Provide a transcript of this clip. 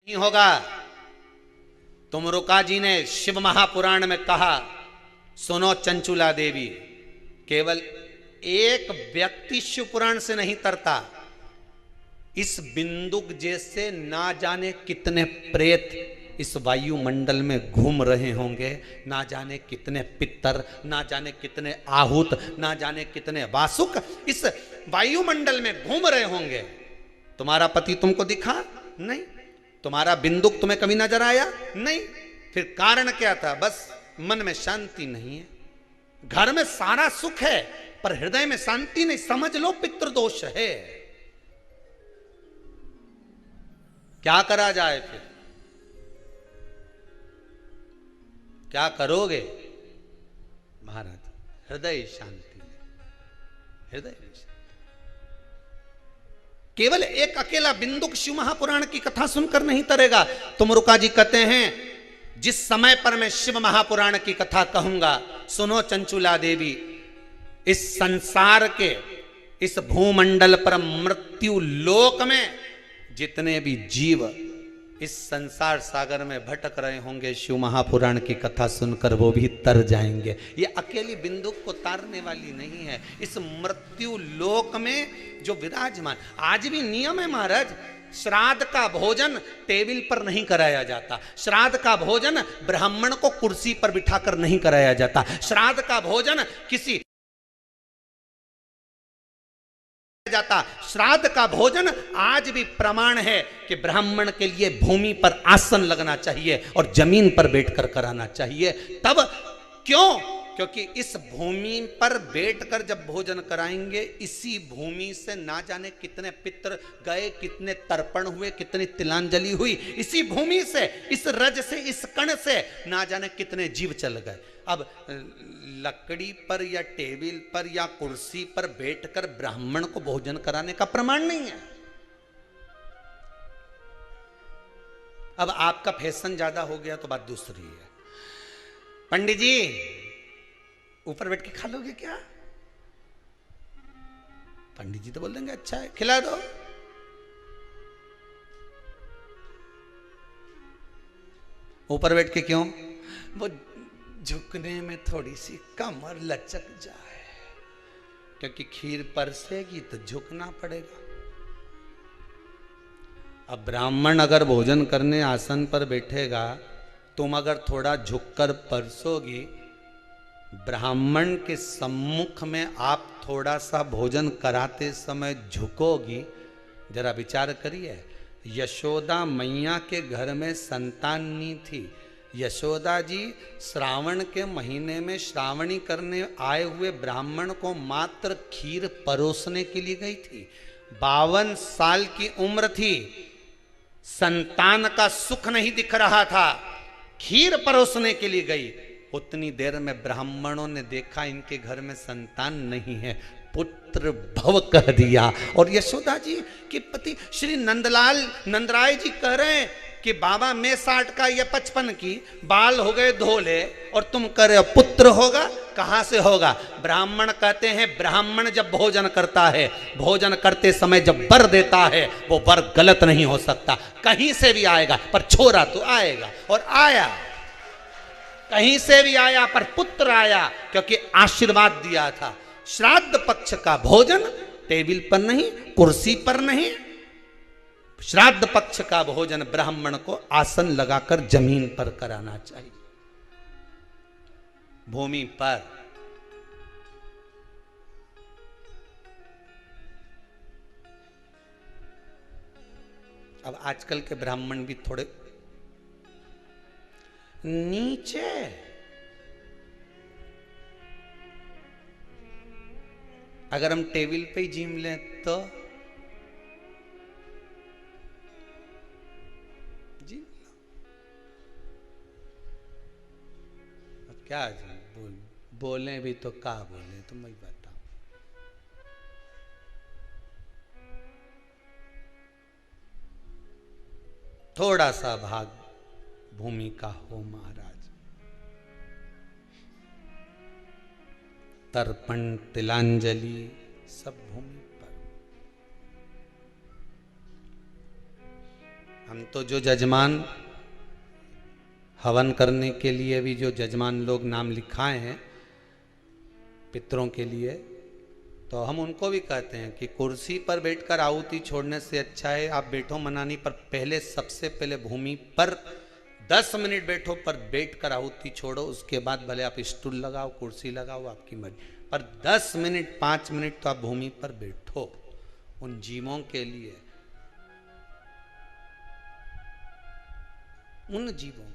नहीं होगा। तुमरुका जी ने शिव महापुराण में कहा, सुनो चंचुला देवी, केवल एक व्यक्ति शिव पुराण से नहीं तरता, इस बिंदुक जैसे ना जाने कितने प्रेत इस वायुमंडल में घूम रहे होंगे, ना जाने कितने पितर, ना जाने कितने आहूत, ना जाने कितने वासुक इस वायुमंडल में घूम रहे होंगे। तुम्हारा पति तुमको दिखा नहीं, तुम्हारा बिंदुक तुम्हें कभी नजर आया नहीं, फिर कारण क्या था? बस मन में शांति नहीं है। घर में सारा सुख है पर हृदय में शांति नहीं, समझ लो पितृदोष है। क्या करा जाए? फिर क्या करोगे महाराज? हृदय शांति, हृदय शांति। केवल एक अकेला बिंदुक शिव महापुराण की कथा सुनकर नहीं तरेगा। तुमरुका जी कहते हैं, जिस समय पर मैं शिव महापुराण की कथा कहूंगा, सुनो चंचुला देवी, इस संसार के इस भूमंडल पर मृत्यु लोक में जितने भी जीव इस संसार सागर में भटक रहे होंगे, शिव महापुराण की कथा सुनकर वो भी तर जाएंगे। ये अकेली बिंदुक को तारने वाली नहीं है। इस मृत्यु लोक में जो विराजमान, आज भी नियम है महाराज, श्राद्ध का भोजन टेबल पर नहीं कराया जाता, श्राद्ध का भोजन ब्राह्मण को कुर्सी पर बिठाकर नहीं कराया जाता, श्राद्ध का भोजन किसी जाता। श्राद्ध का भोजन आज भी प्रमाण है कि ब्राह्मण के लिए भूमि पर आसन लगना चाहिए और जमीन पर बैठकर कराना चाहिए। तब क्यों? क्योंकि इस भूमि पर बैठकर जब भोजन कराएंगे, इसी भूमि से ना जाने कितने पितर गए, कितने तर्पण हुए, कितनी तिलांजलि हुई, इसी भूमि से, इस रज से, इस कण से ना जाने कितने जीव चल गए। अब लकड़ी पर या टेबल पर या कुर्सी पर बैठकर ब्राह्मण को भोजन कराने का प्रमाण नहीं है। अब आपका फैशन ज्यादा हो गया तो बात दूसरी है। पंडित जी ऊपर बैठ के खा लोगे क्या? पंडित जी तो बोल देंगे अच्छा है, खिला दो। ऊपर बैठ के क्यों? वो झुकने में थोड़ी सी कमर लचक जाए, क्योंकि खीर परसेगी तो झुकना पड़ेगा। अब ब्राह्मण अगर भोजन करने आसन पर बैठेगा, तुम अगर थोड़ा झुककर परसोगी, ब्राह्मण के सम्मुख में आप थोड़ा सा भोजन कराते समय झुकोगी, जरा विचार करिए। यशोदा मैया के घर में संतान नहीं थी। यशोदा जी श्रावण के महीने में श्रावणी करने आए हुए ब्राह्मण को मात्र खीर परोसने के लिए गई थी। 52 साल की उम्र थी, संतान का सुख नहीं दिख रहा था, खीर परोसने के लिए गई। उतनी देर में ब्राह्मणों ने देखा इनके घर में संतान नहीं है, पुत्र भव कह दिया। और यशोदा जी के पति श्री नंदराय जी कह रहे हैं कि बाबा मैं 60 का या 55 की, बाल हो गए धोले और तुम कह रहे हो पुत्र होगा, कहां से होगा? ब्राह्मण कहते हैं, ब्राह्मण जब भोजन करता है, भोजन करते समय जब वर देता है, वो वर गलत नहीं हो सकता, कहीं से भी आएगा, पर छोरा तो आएगा। और आया, कहीं से भी आया, पर पुत्र आया, क्योंकि आशीर्वाद दिया था। श्राद्ध पक्ष का भोजन टेबल पर नहीं, कुर्सी पर नहीं, श्राद्ध पक्ष का भोजन ब्राह्मण को आसन लगाकर जमीन पर कराना चाहिए, भूमि पर। अब आजकल के ब्राह्मण भी थोड़े नीचे, अगर हम टेबल पे ही जिम लें तो जी अब क्या बोले भी तो क्या बोले, तुम ही बताओ। थोड़ा सा भाग भूमि का हो महाराज। तर्पण तिलांजलि सब भूमि पर। हम तो जो जजमान हवन करने के लिए भी जो जजमान लोग नाम लिखाए हैं पितरों के लिए, तो हम उनको भी कहते हैं कि कुर्सी पर बैठकर आहुति छोड़ने से अच्छा है आप बैठो मनानी पर, पहले सबसे पहले भूमि पर 10 मिनट बैठो, पर बैठकर आहुति छोड़ो। उसके बाद भले आप स्टूल लगाओ, कुर्सी लगाओ, आपकी मर्जी, पर 10 मिनट 5 मिनट तो आप भूमि पर बैठो उन जीवों के लिए, उन जीवों